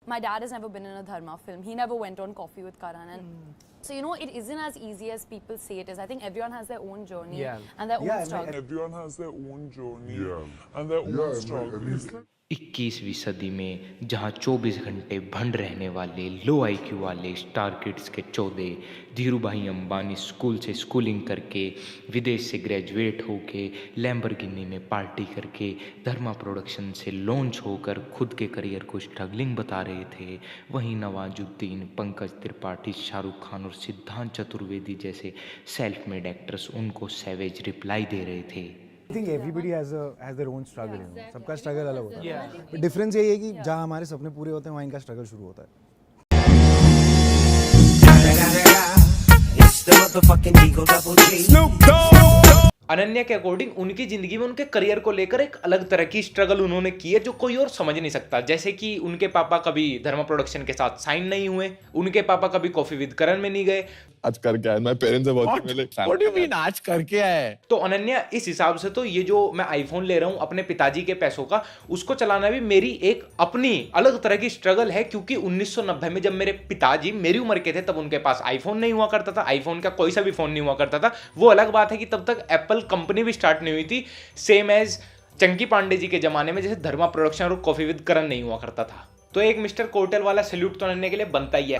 My dad has never been in a Dharma film. He never went on Coffee with Karan. And so, you know, it isn't as easy as people say it is. I think everyone has their own journey and their own struggle. Everyone has their own journey and their own struggle. 21वीं सदी में जहां 24 घंटे भंड रहने वाले लो IQ वाले star kids के चौदे Dhirubhai Ambani school से स्कूलिंग करके विदेश से ग्रेजुएट होके लैम्बोर्गिनी में पार्टी करके धर्मा प्रोडक्शन से लॉन्च होकर खुद के करियर को स्ट्रगलिंग बता रहे थे, वहीं नवाजुद्दीन, पंकज त्रिपाठी, शाहरुख खान और सिद्धांत चतुर्वेदी जैसे सेल्फ मेड एक्टर्स उनको सैवेज रिप्लाई दे रहे थे। I think everybody has their own struggle, you know. सबका struggle अलग होता है. But difference यही है कि जहाँ हमारे सपने पूरे होते हैं वहाँ इनका struggle शुरू होता है. अनन्या के अकॉर्डिंग उनकी जिंदगी में उनके करियर को लेकर एक अलग तरह की स्ट्रगल उन्होंने की है जो कोई और समझ नहीं सकता। जैसे कि उनके पापा कभी धर्मा प्रोडक्शन के साथ साइन नहीं हुए, उनके पापा कभी कॉफी विद करण में नहीं गए। आज करके आया, my parents are working like what do you mean आज करके आया है? तो अनन्या इस हिसाब से तो ये जो मैं आईफोन ले रहा हूँ अपने पिताजी के पैसों का, उसको चलाना भी मेरी एक अपनी अलग तरह की स्ट्रगल है, क्योंकि 1990 में जब मेरे पिताजी मेरी उम्र के थे तब उनके पास आईफोन नहीं हुआ करता था, आईफोन का कोई सा भी फोन नहीं हुआ करता था। वो अलग बात है कि तब तक एप्पल कंपनी भी स्टार्ट नहीं हुई थी, सेम एज चंकी पांडे जी के जमाने में जैसे धर्मा प्रोडक्शन और कॉफी विद करण नहीं हुआ करता था। तो एक मिस्टर कोटल वाला सैल्यूट तो अनन्या के लिए बनता ही है।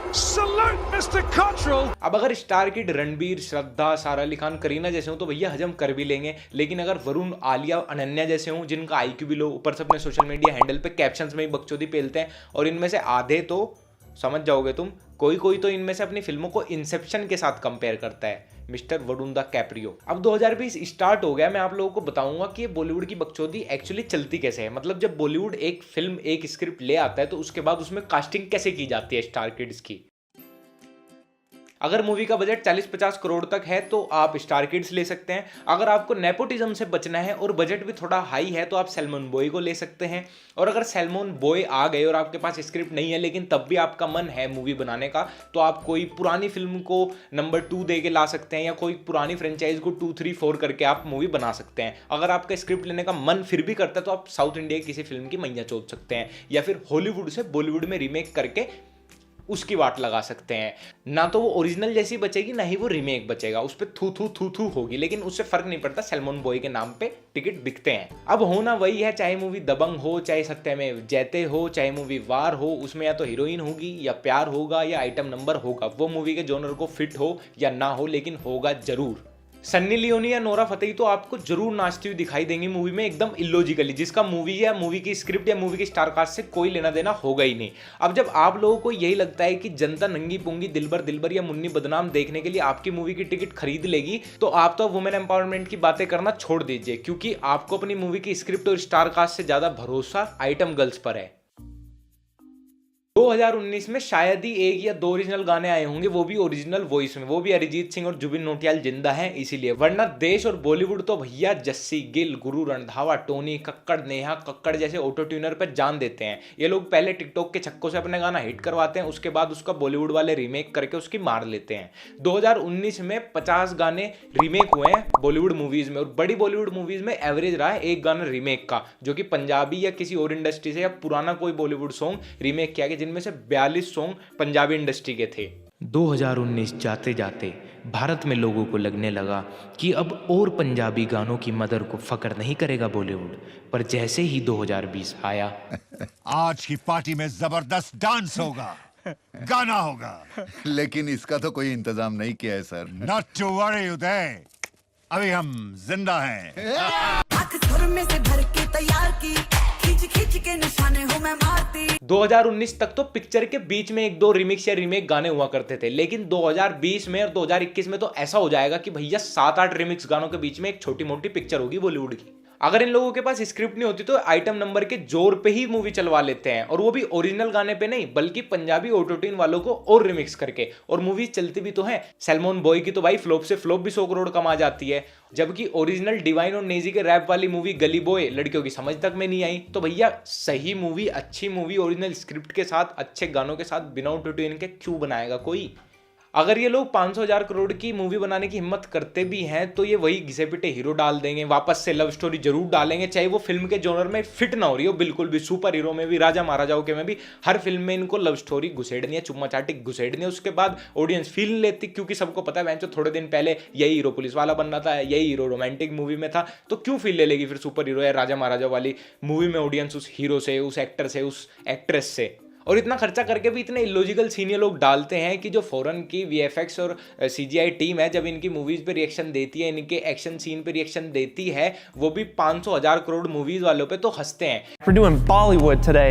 अब अगर स्टार किड रणबीर, श्रद्धा, सारा अली खान, करीना जैसे हो तो भैया हजम कर भी लेंगे, लेकिन अगर वरुण, आलिया, अनन्या जैसे हो जिनका आईक्यू भी लो, ऊपर से अपने सोशल मीडिया हैंडल पे कैप्शंस में ही बकचोदी पेलते हैं, और इनमें से आधे तो समझ जाओगे तुम, कोई कोई तो इनमें से अपनी फिल्मों को इंसेप्शन के साथ कंपेयर करता है, मिस्टर वरुण द कैप्रियो। अब 2020 स्टार्ट हो गया, मैं आप लोगों को बताऊंगा कि ये बॉलीवुड की बकचोदी एक्चुअली चलती कैसे है। मतलब जब बॉलीवुड एक फिल्म, एक स्क्रिप्ट ले आता है तो उसके बाद उसमें कास्टिंग कैसे की जाती है स्टार किड्स की। अगर मूवी का बजट 40-50 करोड़ तक है तो आप स्टार किड्स ले सकते हैं। अगर आपको नेपोटिज्म से बचना है और बजट भी थोड़ा हाई है तो आप सैल्मन बॉय को ले सकते हैं। और अगर सैल्मन बॉय आ गए और आपके पास स्क्रिप्ट नहीं है लेकिन तब भी आपका मन है मूवी बनाने का, तो आप कोई पुरानी फिल्म को नंबर 2 दे के ला सकते हैं, या कोई पुरानी फ्रेंचाइज को 2, 3, 4 करके आप मूवी बना सकते हैं। अगर आपका स्क्रिप्ट लेने का मन फिर भी करता है तो आप साउथ इंडिया की किसी फिल्म की मैया चोद सकते हैं, या फिर हॉलीवुड से बॉलीवुड में रीमेक करके उसकी वाट लगा सकते हैं। ना तो वो ओरिजिनल जैसी बचेगी, ना ही वो रीमेक बचेगा, उस पर थू थू थू थू होगी, लेकिन उससे फर्क नहीं पड़ता, सैल्मन बॉय के नाम पे टिकट बिकते हैं। अब होना वही है, चाहे मूवी दबंग हो, चाहे सत्यमेव जयते हो, चाहे मूवी वार हो, उसमें या तो हीरोइन होगी या प्यार होगा या आइटम नंबर होगा, वो मूवी के जॉनर को फिट हो या ना हो लेकिन होगा जरूर। सन्नी लियोनी या नोरा फतेही तो आपको जरूर नाचती हुई दिखाई देंगी मूवी में एकदम इलॉजिकली, जिसका मूवी या मूवी की स्क्रिप्ट या मूवी की स्टारकास्ट से कोई लेना देना होगा ही नहीं। अब जब आप लोगों को यही लगता है कि जनता नंगी पुंगी दिलबर दिलबर या मुन्नी बदनाम देखने के लिए आपकी मूवी की टिकट खरीद लेगी, तो आप तो वुमेन एम्पावरमेंट की बातें करना छोड़ दीजिए, क्योंकि आपको अपनी मूवी की स्क्रिप्ट और स्टारकास्ट से ज्यादा भरोसा आइटम गर्ल्स पर है। 2019 में शायद ही 1 या 2 ओरिजिनल गाने आए होंगे, वो भी ओरिजिनल वॉइस में, वो भी अरिजीत सिंह और जुबिन नौटियाल जिंदा हैं इसीलिए, वरना देश और बॉलीवुड तो भैया जस्सी गिल, गुरु रंधावा, टोनी कक्कड़, नेहा कक्कड़ जैसे ऑटो ट्यूनर पर जान देते हैं। ये लोग पहले टिकटॉक के छक्कों से अपने गाना हिट करवाते हैं, उसके बाद उसका बॉलीवुड वाले रीमेक करके उसकी मार लेते हैं। 2019 में 50 गाने रीमेक हुए हैं बॉलीवुड मूवीज में, और बड़ी बॉलीवुड मूवीज में एवरेज रहा है 1 गाना रीमेक का, जो कि पंजाबी या किसी और इंडस्ट्री से या पुराना कोई बॉलीवुड सॉन्ग रीमेक किया गया, जिनमें से 42 सॉन्ग पंजाबी इंडस्ट्री के थे। 2019 जाते जाते भारत में लोगों को लगने लगा कि अब और पंजाबी गानों की मदर को फकर नहीं करेगा बॉलीवुड, पर जैसे ही 2020 आया, आज की पार्टी में जबरदस्त डांस होगा, गाना होगा, लेकिन इसका तो कोई इंतजाम नहीं किया है सर। नॉट टू वरी उदय, अभी हम जिंदा हैं। में से भर के तैयार की, खींच खींच के निशाने हो मैं मारती। 2019 तक तो पिक्चर के बीच में 1-2 रिमिक्स या रीमेक गाने हुआ करते थे, लेकिन 2020 में और 2021 में तो ऐसा हो जाएगा कि भैया 7-8 रिमिक्स गानों के बीच में एक छोटी मोटी पिक्चर होगी बॉलीवुड की। अगर इन लोगों के पास स्क्रिप्ट नहीं होती तो आइटम नंबर के जोर पे ही मूवी चलवा लेते हैं, और वो भी ओरिजिनल गाने पे नहीं बल्कि पंजाबी ऑटोट्यून वालों को और रिमिक्स करके, और मूवी चलती भी तो है। सैल्मन बॉय की तो भाई फ्लॉप से फ्लॉप भी 100 करोड़ कमा जाती है, जबकि ओरिजिनल डिवाइन और नेजी के रैप वाली मूवी गली बॉय लड़कियों की समझ तक में नहीं आई। तो भैया सही मूवी, अच्छी मूवी ओरिजिनल स्क्रिप्ट के साथ, अच्छे गानों के साथ, बिना ऑटोट्यून के क्यों बनाएगा कोई। अगर ये लोग 500,000 करोड़ की मूवी बनाने की हिम्मत करते भी हैं तो ये वही घिसे पिटे हीरो डाल देंगे, वापस से लव स्टोरी जरूर डालेंगे, चाहे वो फिल्म के जॉनर में फिट ना हो रही हो बिल्कुल भी। सुपर हीरो में भी, राजा महाराजाओं के में भी, हर फिल्म में इनको लव स्टोरी घुसेड़नी है, चुम्मा चाटी घुसेड़नी है। उसके बाद ऑडियंस फील लेती, क्योंकि सबको पता है जो थोड़े दिन पहले यही हीरो पुलिस वाला बनना था, यही हीरो रोमांटिक मूवी में था, तो क्यों फील ले लेगी फिर सुपर हीरो या राजा महाराजा वाली मूवी में ऑडियंस उस हीरो से, उस एक्टर से, उस एक्ट्रेस से। और इतना खर्चा करके भी इतने इलॉजिकल सीन ये लोग डालते हैं कि जो फॉरेन की VFX और CGI टीम है, जब इनकी मूवीज पे रिएक्शन देती है, इनके एक्शन सीन पे रिएक्शन देती है, वो भी 500,000 करोड़ मूवीज वालों पे, तो हंसते हैं। We're doing Bollywood today.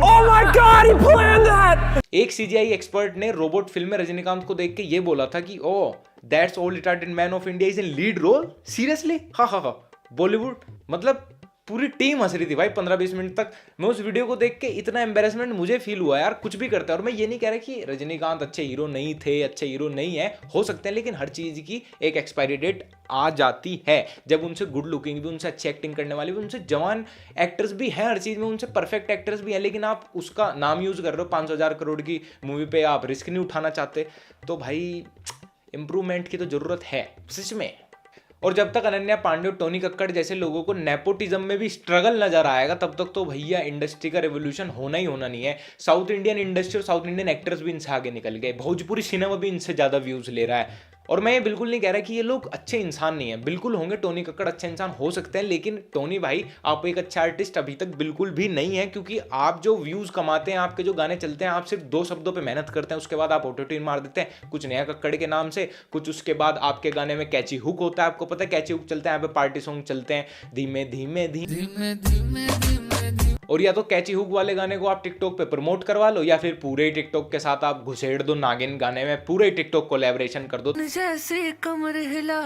Oh my God, he planned that! एक CGI एक्सपर्ट ने रोबोट फिल्म में रजनीकांत को देख के ये बोला था कि oh that's all retarded man of India is in lead role, seriously. हा बॉलीवुड, मतलब पूरी टीम हंस रही थी भाई 15-20 मिनट तक। मैं उस वीडियो को देख के इतना एम्बेरसमेंट मुझे फील हुआ यार, कुछ भी करता है। और मैं ये नहीं कह रहा कि रजनीकांत अच्छे हीरो नहीं थे, अच्छे हीरो नहीं है, हो सकते हैं, लेकिन हर चीज़ की एक एक्सपायरी डेट आ जाती है। जब उनसे गुड लुकिंग भी, उनसे अच्छी एक्टिंग करने वाले भी, उनसे जवान एक्टर्स भी हैं, हर चीज़ में उनसे परफेक्ट एक्टर्स भी हैं, लेकिन आप उसका नाम यूज़ कर रहे हो 500,000 करोड़ की मूवी पे, आप रिस्क नहीं उठाना चाहते, तो भाई इम्प्रूवमेंट की तो ज़रूरत है सच में। और जब तक अनन्या पांडे और टोनी कक्कड़ जैसे लोगों को नेपोटिज्म में भी स्ट्रगल नजर आएगा, तब तक तो भैया इंडस्ट्री का रेवोल्यूशन होना ही होना नहीं है। साउथ इंडियन इंडस्ट्री और साउथ इंडियन एक्टर्स भी इनसे आगे निकल गए, भोजपुरी सिनेमा भी इनसे ज़्यादा व्यूज़ ले रहा है। और मैं ये बिल्कुल नहीं कह रहा कि ये लोग अच्छे इंसान नहीं है, बिल्कुल होंगे, टोनी कक्कड़ अच्छे इंसान हो सकते हैं, लेकिन टोनी भाई आप एक अच्छा आर्टिस्ट अभी तक बिल्कुल भी नहीं है, क्योंकि आप जो व्यूज़ कमाते हैं, आपके जो गाने चलते हैं, आप सिर्फ 2 शब्दों पे मेहनत करते हैं, उसके बाद आप ऑटोट्यून मार देते हैं, कुछ नया कक्कड़ के नाम से, कुछ उसके बाद आपके गाने में कैची हुक होता है, आपको पता है कैची हुक चलता है, यहाँ पे पार्टी सॉन्ग चलते हैं, धीमे धीमे धीमे, और या तो कैची हुक वाले गाने को आप टिकटॉक पे प्रमोट करवा लो, या फिर पूरे टिकटॉक के साथ आप घुसेड़ दो नागिन गाने में, पूरे टिकटॉक कोलैबोरेशन कर दो। जैसे कमर हिला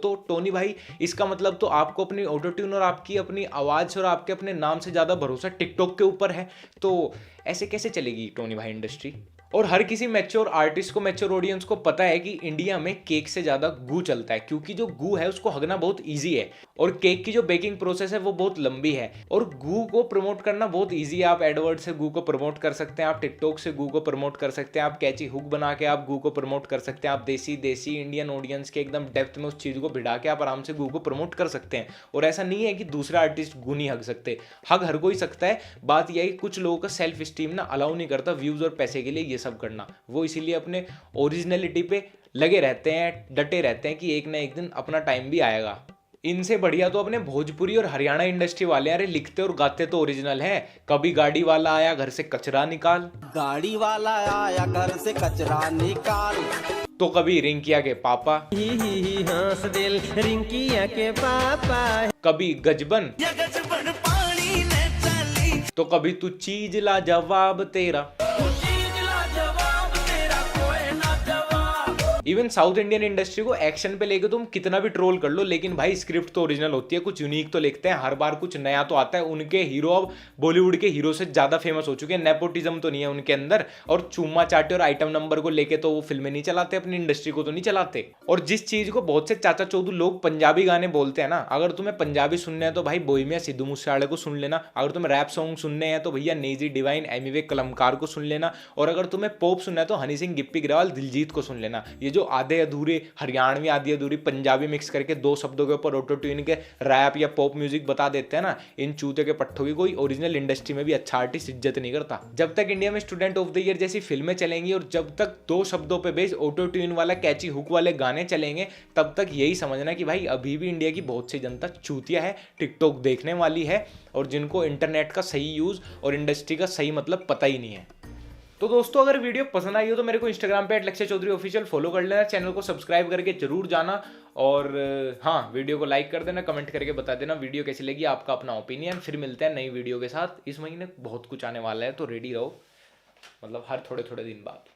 तो टोनी भाई, इसका मतलब तो आपको अपनी ऑटोट्यून और आपकी अपनी आवाज़ और आपके अपने नाम से ज़्यादा भरोसा टिकटॉक के ऊपर है, तो ऐसे कैसे चलेगी टोनी भाई इंडस्ट्री। और हर किसी मैच्योर आर्टिस्ट को, मैच्योर ऑडियंस को पता है कि इंडिया में केक से ज़्यादा गू चलता है, क्योंकि जो गू है उसको हगना बहुत इजी है, और केक की जो बेकिंग प्रोसेस है वो बहुत लंबी है, और गू को प्रमोट करना बहुत इजी है। आप एडवर्ड से गू को प्रमोट कर सकते हैं, आप टिकटॉक से गू को प्रमोट कर सकते हैं, आप कैची हुक बना के आप गू को प्रमोट कर सकते हैं, आप देसी इंडियन ऑडियंस के एकदम डेप्थ में उस चीज़ को भिड़ा के आप आराम से गू को प्रमोट कर सकते हैं। और ऐसा नहीं है कि दूसरा आर्टिस्ट गू नहीं हग सकते, हग हर कोई सकता है। बात यह है कि कुछ लोगों का सेल्फ स्टीम ना अलाउ नहीं करता व्यूज़ और पैसे के लिए ये सब करना, वो इसीलिए अपने ओरिजिनलिटी पे लगे रहते हैं, डटे रहते हैं कि एक ना एक दिन अपना टाइम भी आएगा। इनसे बढ़िया तो अपने भोजपुरी और हरियाणा इंडस्ट्री वाले, अरे लिखते और गाते तो ओरिजिनल हैं। कभी गाड़ी वाला आया घर से कचरा निकाल, गाड़ी वाला आया घर से कचरा निकाल, तो कभी रिंकिया के पापा, ही हंस दिल रिंकिया के पापा, कभी गजबन, पानी में चली, तो कभी तू चीज ला जवाब तेरा। इवन साउथ इंडियन इंडस्ट्री को एक्शन पे लेके तुम कितना भी ट्रोल कर लो, लेकिन भाई स्क्रिप्ट तो ओरिजिनल होती है, कुछ यूनिक तो लिखते हैं, हर बार कुछ नया तो आता है। उनके हीरो अब बॉलीवुड के हीरो से ज्यादा फेमस हो चुके हैं, नेपोटिज्म तो नहीं है उनके अंदर, और चूमा चाटे और आइटम नंबर को लेके तो वो फिल्में नहीं चलाते, अपनी इंडस्ट्री को तो नहीं चलाते। और जिस चीज को बहुत से चाचा चौधू लोग पंजाबी गाने बोलते हैं ना, अगर तुम्हें पंजाबी सुनने हैं तो भाई बोहिमिया सिद्धू मूसेवाले को सुन लेना, अगर तुम्हें रैप सॉन्ग सुनने हैं तो भैया नेजी डिवाइन, एमी वे कलमकार को सुन लेना, और अगर तुम्हें पॉप सुनना है तो हनी सिंह, गिप्पी ग्रेवाल, दिलजीत को सुन लेना। ये जो आधे अधूरे हरियाणवी आधी अधूरी पंजाबी मिक्स करके 2 शब्दों के ऊपर ऑटो ट्यून के रैप या पॉप म्यूजिक बता देते हैं ना, इन चूते के पट्टों की कोई ओरिजिनल इंडस्ट्री में भी अच्छा आर्टिस्ट इज्जत नहीं करता। जब तक इंडिया में स्टूडेंट ऑफ द ईयर जैसी फिल्में चलेंगी और जब तक 2 शब्दों पे बेस्ड ऑटो ट्यून वाला कैची हुक वाले गाने चलेंगे, तब तक यही समझना कि भाई अभी भी इंडिया की बहुत सी जनता चूतिया है, टिकटॉक देखने वाली है, और जिनको इंटरनेट का सही यूज और इंडस्ट्री का सही मतलब पता ही नहीं है। तो दोस्तों, अगर वीडियो पसंद आई हो तो मेरे को इंस्टाग्राम पे @लक्ष्य ऑफिशियल फॉलो कर लेना, चैनल को सब्सक्राइब करके जरूर जाना, और हाँ, वीडियो को लाइक कर देना, कमेंट करके बता देना वीडियो कैसी लगी, आपका अपना ओपिनियन। फिर मिलते हैं नई वीडियो के साथ। इस महीने बहुत कुछ आने वाला है, तो रेडी रहो, मतलब हर थोड़े थोड़े दिन बाद।